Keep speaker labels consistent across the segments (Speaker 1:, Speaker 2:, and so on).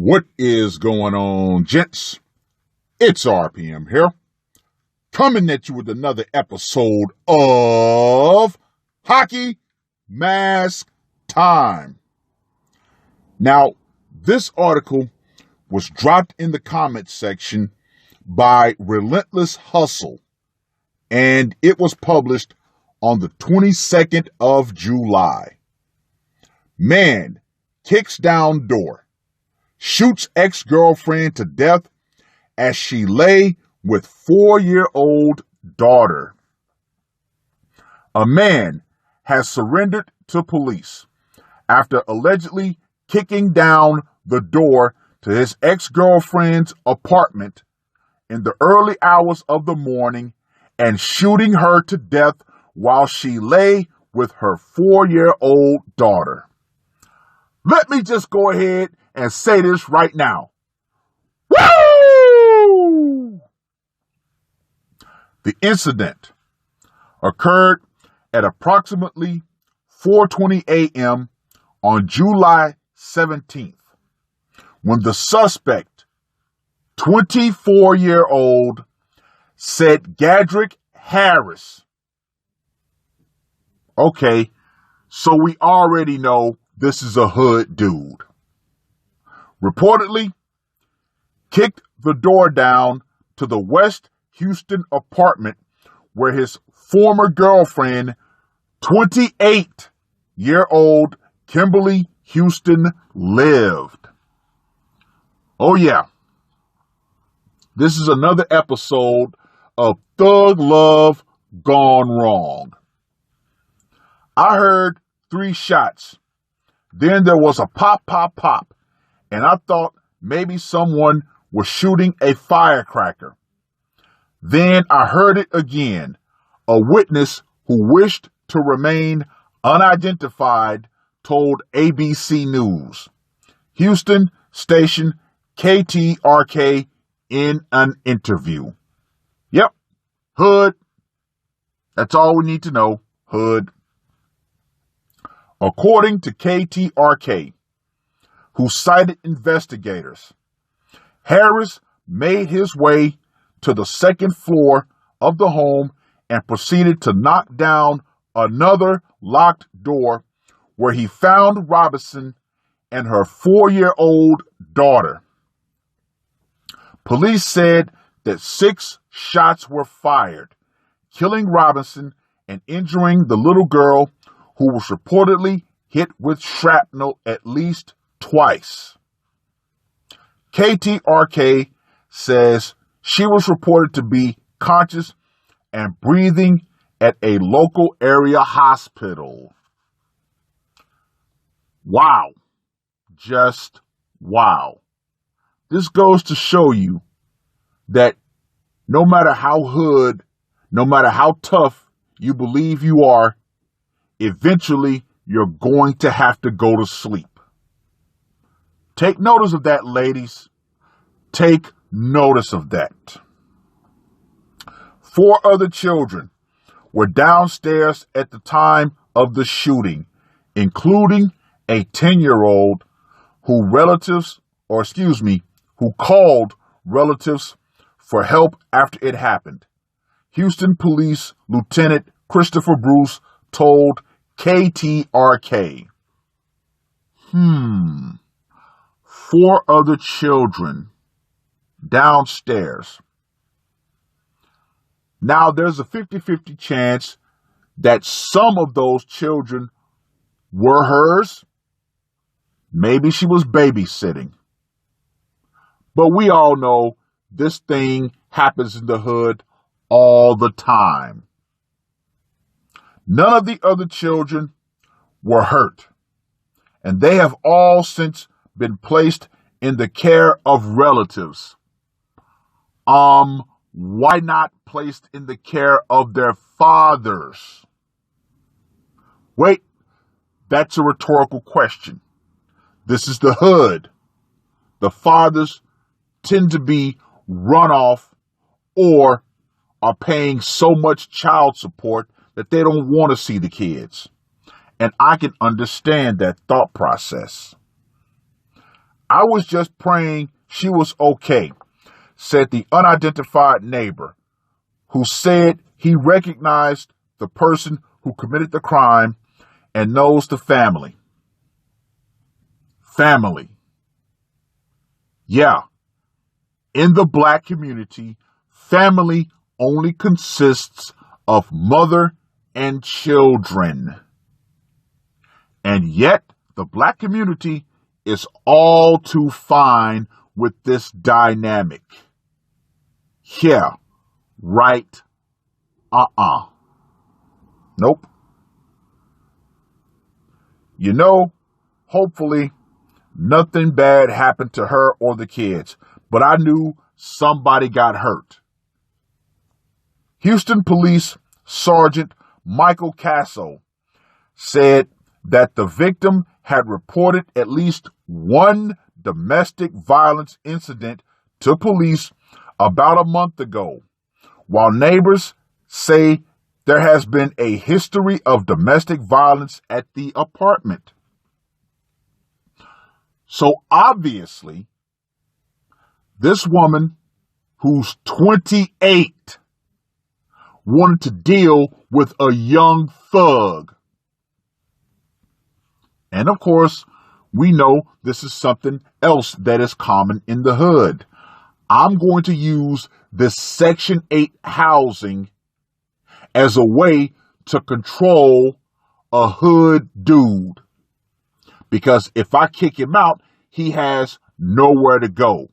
Speaker 1: What is going on, gents? It's RPM here, coming at you with another episode of Hockey Mask Time. Now, this article was dropped in the comments section by Relentless Hustle, and it was published on the 22nd of July. Man kicks down door, shoots ex-girlfriend to death as she lay with 4-year-old daughter. A man has surrendered to police after allegedly kicking down the door to his ex-girlfriend's apartment in the early hours of the morning and shooting her to death while she lay with her 4-year-old daughter. Let me just go ahead and say this right now. Woo! The incident occurred at approximately 4:20 a.m. on July 17th, when the suspect, 24-year-old Cedric Harris. Okay, so we already know this is a hood dude. Reportedly, kicked the door down to the West Houston apartment where his former girlfriend, 28-year-old Kimberly Houston, lived. Oh yeah, this is another episode of Thug Love gone wrong. I heard 3 shots. Then there was a pop, pop, pop, and I thought maybe someone was shooting a firecracker. Then I heard it again. A witness who wished to remain unidentified told ABC News, Houston station KTRK, in an interview. Yep, hood. That's all we need to know, hood. According to KTRK, who cited investigators, Harris made his way to the second floor of the home and proceeded to knock down another locked door where he found Robinson and her 4-year-old daughter. Police said that 6 shots were fired, killing Robinson and injuring the little girl, who was reportedly hit with shrapnel at least twice. KTRK says she was reported to be conscious and breathing at a local area hospital. Wow. Just wow. This goes to show you that no matter how hood, no matter how tough you believe you are, eventually you're going to have to go to sleep. Take notice of that, ladies. Take notice of that. 4 other children were downstairs at the time of the shooting, including a 10-year-old who called relatives for help after it happened. Houston Police Lieutenant Christopher Bruce told KTRK. 4 other children downstairs. Now, there's a 50-50 chance that some of those children were hers. Maybe she was babysitting. But we all know this thing happens in the hood all the time. None of the other children were hurt, and they have all since been placed in the care of relatives. Why not placed in the care of their fathers? Wait, that's a rhetorical question. This is the hood. The fathers tend to be run off or are paying so much child support that they don't want to see the kids. And I can understand that thought process. I was just praying she was okay, said the unidentified neighbor, who said he recognized the person who committed the crime and knows the family. Family. Yeah. In the black community, family only consists of mother and children. And yet, the black community is all too fine with this dynamic. Yeah, right. Nope. You know, hopefully nothing bad happened to her or the kids, but I knew somebody got hurt. Houston Police Sergeant Michael Casso said that the victim had reported at least one domestic violence incident to police about a month ago, while neighbors say there has been a history of domestic violence at the apartment. So obviously, this woman, who's 28, wanted to deal with a young thug. And of course, we know this is something else that is common in the hood. I'm going to use this Section 8 housing as a way to control a hood dude. Because if I kick him out, he has nowhere to go.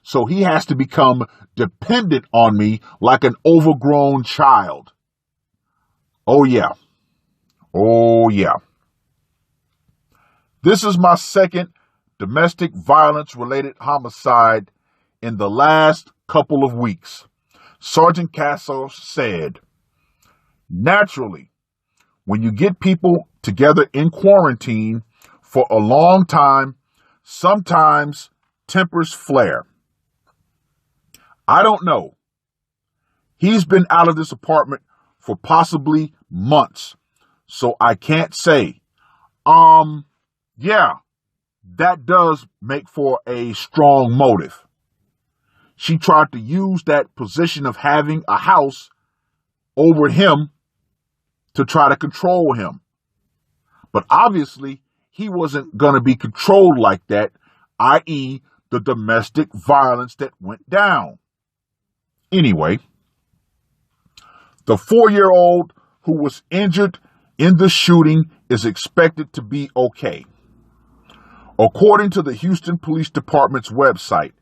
Speaker 1: So he has to become dependent on me like an overgrown child. Oh yeah. Oh yeah. This is my second domestic violence related homicide in the last couple of weeks. Sergeant Casso said, naturally, when you get people together in quarantine for a long time, sometimes tempers flare. I don't know. He's been out of this apartment for possibly months, so I can't say. Yeah, that does make for a strong motive. She tried to use that position of having a house over him to try to control him. But obviously, he wasn't going to be controlled like that, i.e., the domestic violence that went down. Anyway, the 4-year-old who was injured in the shooting is expected to be okay. According to the Houston Police Department's website,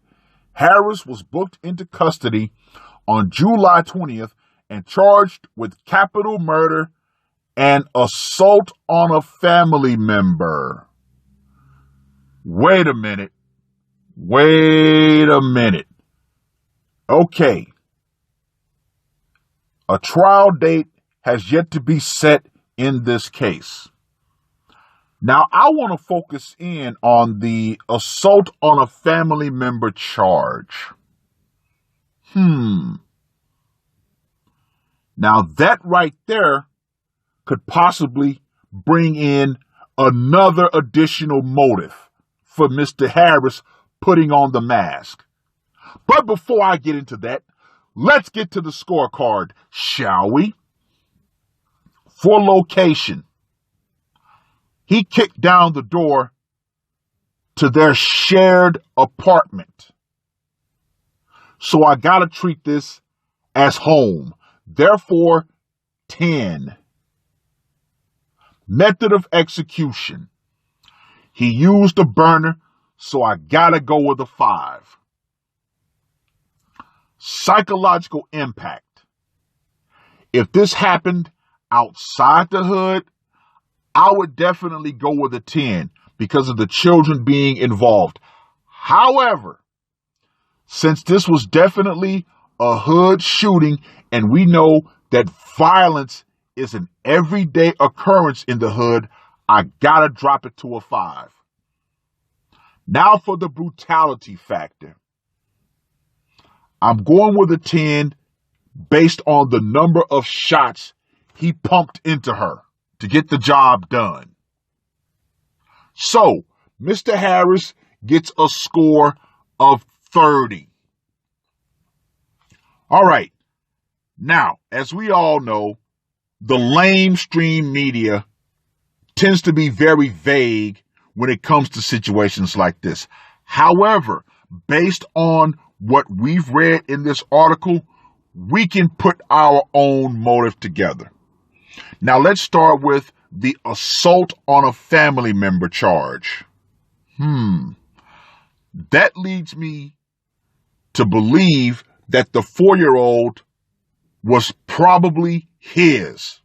Speaker 1: Harris was booked into custody on July 20th and charged with capital murder and assault on a family member. Wait a minute. Okay. A trial date has yet to be set in this case. Now, I want to focus in on the assault on a family member charge. Now, that right there could possibly bring in another additional motive for Mr. Harris putting on the mask. But before I get into that, let's get to the scorecard, shall we? For location, he kicked down the door to their shared apartment. So I gotta treat this as home. Therefore, 10. Method of execution. He used a burner, so I gotta go with a 5. Psychological impact. If this happened outside the hood, I would definitely go with a 10 because of the children being involved. However, since this was definitely a hood shooting and we know that violence is an everyday occurrence in the hood, I gotta drop it to a 5. Now for the brutality factor. I'm going with a 10 based on the number of shots he pumped into her to get the job done. So, Mr. Harris gets a score of 30. All right. Now, as we all know, the lamestream media tends to be very vague when it comes to situations like this. However, based on what we've read in this article, we can put our own motive together. Now, let's start with the assault on a family member charge. That leads me to believe that the 4-year-old was probably his.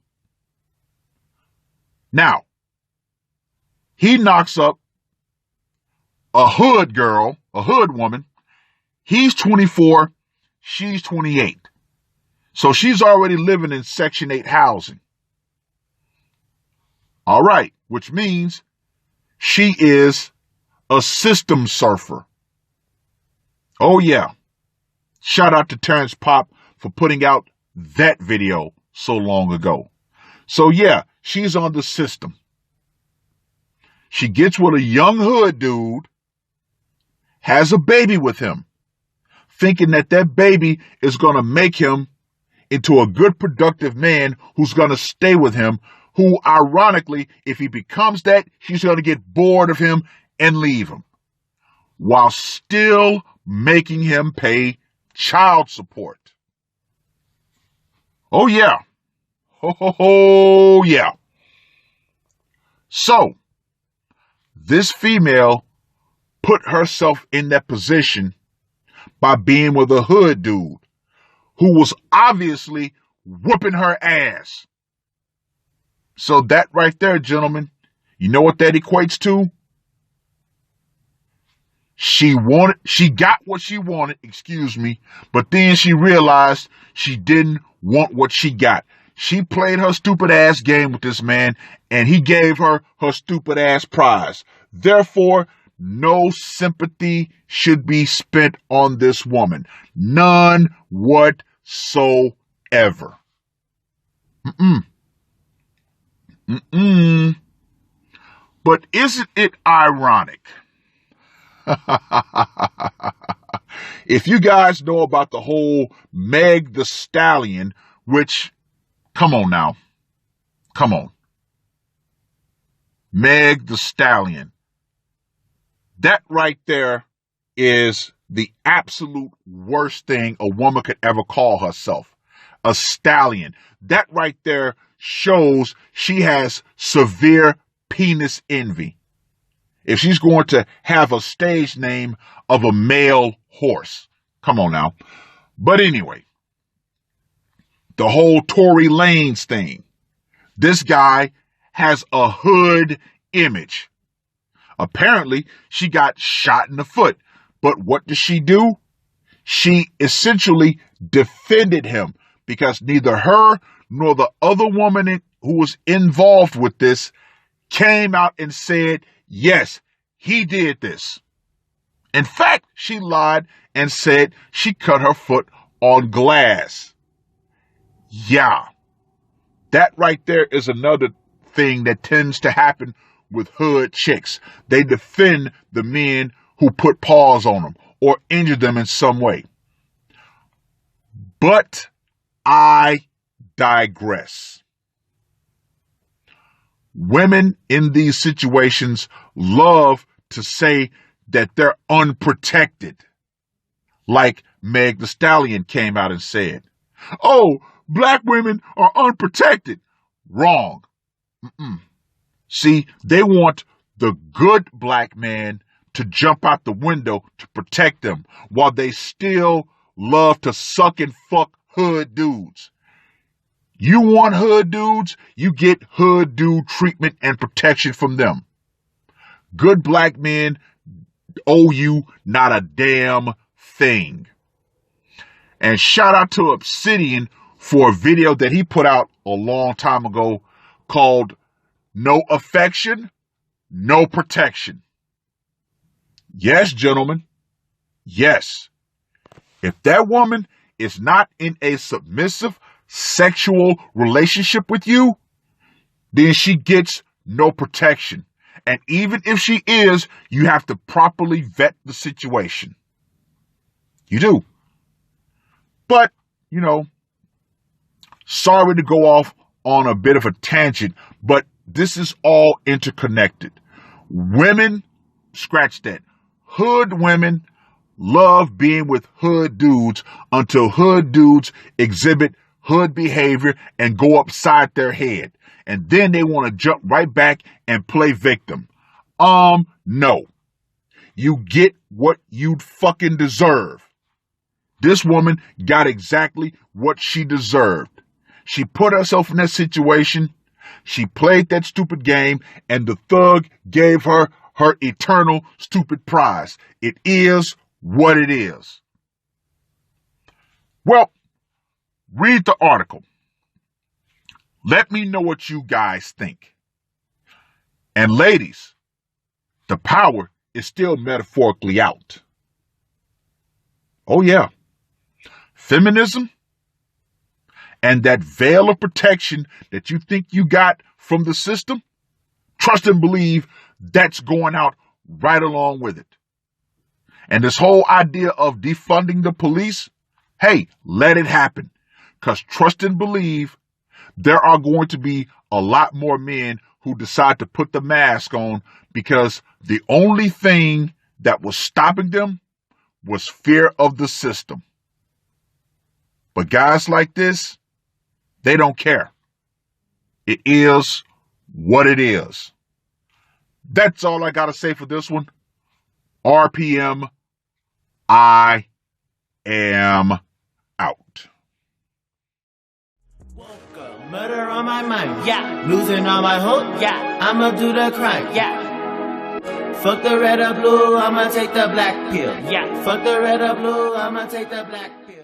Speaker 1: Now, he knocks up a hood girl, a hood woman. He's 24, she's 28. So she's already living in Section 8 housing. All right, which means she is a system surfer. Oh yeah. Shout out to Terrence Pop for putting out that video so long ago. So yeah, she's on the system. She gets with a young hood dude, has a baby with him, thinking that that baby is going to make him into a good, productive man who's going to stay with him, who, ironically, if he becomes that, she's going to get bored of him and leave him, while still making him pay child support. Oh, yeah. Oh, yeah. So, this female put herself in that position by being with a hood dude who was obviously whooping her ass. So that right there, gentlemen, you know what that equates to? She got what she wanted, but then she realized she didn't want what she got. She played her stupid ass game with this man, and he gave her her stupid ass prize. Therefore, no sympathy should be spent on this woman. None whatsoever. But isn't it ironic? If you guys know about the whole Meg the Stallion, which, come on now. Come on. Meg the Stallion. That right there is the absolute worst thing a woman could ever call herself. A stallion. That right there shows she has severe penis envy. If she's going to have a stage name of a male horse. Come on now. But anyway, the whole Tory Lanez thing. This guy has a hood image. Apparently, she got shot in the foot. But what did she do? She essentially defended him because neither her nor the other woman who was involved with this came out and said, yes, he did this. In fact, she lied and said she cut her foot on glass. Yeah, that right there is another thing that tends to happen with hood chicks. They defend the men who put paws on them or injure them in some way. But I digress. Women in these situations love to say that they're unprotected. Like Meg the Stallion came out and said, oh, black women are unprotected. Wrong. See, they want the good black man to jump out the window to protect them while they still love to suck and fuck hood dudes. You want hood dudes, you get hood dude treatment and protection from them. Good black men owe you not a damn thing. And shout out to Obsidian for a video that he put out a long time ago called No Affection, No Protection. Yes, gentlemen. Yes. If that woman is not in a submissive sexual relationship with you, then she gets no protection. And even if she is, you have to properly vet the situation. You do. But, sorry to go off on a bit of a tangent, but this is all interconnected. Women, scratch that. Hood women love being with hood dudes until hood dudes exhibit hood behavior and go upside their head. And then they want to jump right back and play victim. No. You get what you'd fucking deserve. This woman got exactly what she deserved. She put herself in that situation. She played that stupid game, and the thug gave her her eternal stupid prize. It is what it is. Well, read the article. Let me know what you guys think. And ladies, the power is still metaphorically out. Oh yeah. Feminism and that veil of protection that you think you got from the system, trust and believe that's going out right along with it. And this whole idea of defunding the police, hey, let it happen. Because trust and believe there are going to be a lot more men who decide to put the mask on because the only thing that was stopping them was fear of the system. But guys like this, they don't care. It is what it is. That's all I got to say for this one. RPM, I am out.
Speaker 2: Murder on my mind, yeah. Losing all my hope, yeah. I'ma do the crime, yeah. Fuck the red or blue, I'ma take the black pill, yeah. Fuck the red or blue, I'ma take the black pill.